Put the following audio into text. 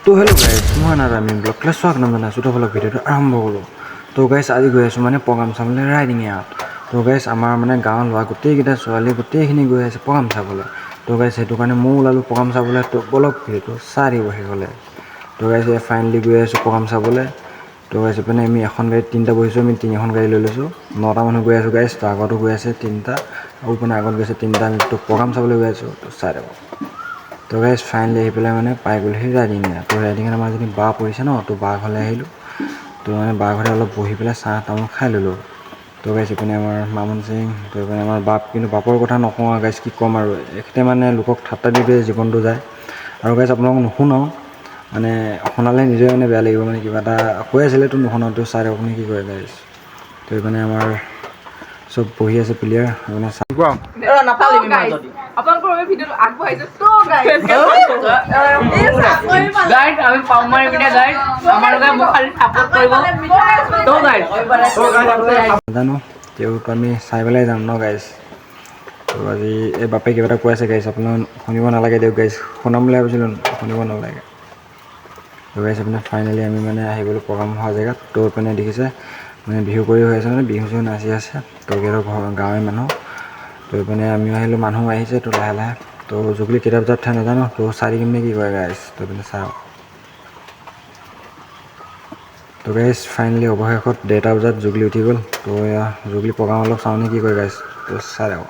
তো hello' guys মই নাজামিম blog class স্বাগতম জনাইছোঁ তো ব্লগ ভিডিঅ'টো আৰম্ভ কৰোঁ তো গাইজ আজি গৈ আছোঁ মানে প্ৰগ্ৰাম চাবলৈ ৰাইডিং ইয়াত তো গাইজ আমাৰ মানে গাঁৱৰ ল'ৰা গোটেইকেইটা ছোৱালী গোটেইখিনি গৈ আছে প্ৰগ্ৰাম চাবলৈ তো গাইজ সেইটো কাৰণে ময়ো ওলালোঁ প্ৰগ্ৰাম চাবলৈ তো ব্লগ ভিডিঅ'টো চাই দিব শেষলৈ তো গাইজ ফাইনেলি গৈ আছোঁ প্ৰগ্ৰাম চাবলৈ তো গাইজ এইপিনে আমি এখন গাড়ীত তিনিটা বহিছোঁ আমি তিনিখন গাড়ী লৈ লৈছোঁ 9টা মানুহ গৈ আছোঁ গাইজ তো আগতো গৈ আছে তিনিটা আৰু পিনে আগত গৈছে তিনিটা আমি তো প্ৰগ্ৰাম চাবলৈ গৈ আছোঁ তো চাই দিব তো গাইজ ফাইনেলি আহি পেলাই মানে পাই গ'লহি ৰাইডিঙে তো ৰাইডিঙত আমাৰ যদি বা পৰিছে ন তো বা ঘৰলৈ আহিলোঁ তো মানে বা ঘৰতে অলপ বহি পেলাই চাহ তামোল খাই ল'লোঁ তো গাইজ এইপিনে আমাৰ মামুন সিং তো এইপিনে আমাৰ বাপ কিন্তু বাপৰ কথা নকওঁ আৰু গাইজ কি ক'ম আৰু এখেতে মানে লোকক ঠাট্টা দি দিয়ে জীৱনটো যায় আৰু গাইজ আপোনালোকক নুশুনাওঁ মানে শুনালে নিজে মানে বেয়া লাগিব মানে কিবা এটা কৈ আছিলে তো নুশুনাওঁ তো চাই আপুনি কি কৰে গাইজ তো এইপিনে আমাৰ চব বহি আছে প্লেয়াৰ মানে আপোনালোকৰ ভিডিঅ'টো আগবঢ়াইছে তো গাইড আমি পাওঁ মাৰি পিনে গাইড আমালোকে মোক খালি ছাপোৰ্ট কৰিব তো গাইড নাজানো তেওঁক আমি চাই পেলাই যাম ন গাইজ তো আজি এই বাপে কিবা এটা কৈ আছে গাইজ আপোনাৰ শুনিব নালাগে দিয়ক গাইজ শুনাম বুলি ভাবিছিলোঁ শুনিব নালাগে তো গাইজ আপোনাৰ ফাইনেলি আমি মানে আহি গ'লোঁ প্ৰগ্ৰাম হোৱা জেগাত তো এইপিনে দেখিছে মানে বিহু কৰি হৈ আছে মানে বিহু চিহু নাচি আছে তো সিহঁতৰ ঘৰৰ গাঁৱৰে মানুহ তো এইপিনে আমিও আহিলোঁ মানুহ আহিছে তো লাহে লাহে তো জুবলি কেইটা বজাত উঠে নাজানো তো চাৰি কিনে কি কৰে গাইজ তো এইপিনে চাওঁ তো গাইজ ফাইনেলি অৱশেষত 1:30 বজাত জুবলি উঠি গ'ল তো এয়া জুবলি প্ৰগ্ৰাম অলপ চাওঁ নে কি কৰে গাইজ তো চাই থাকক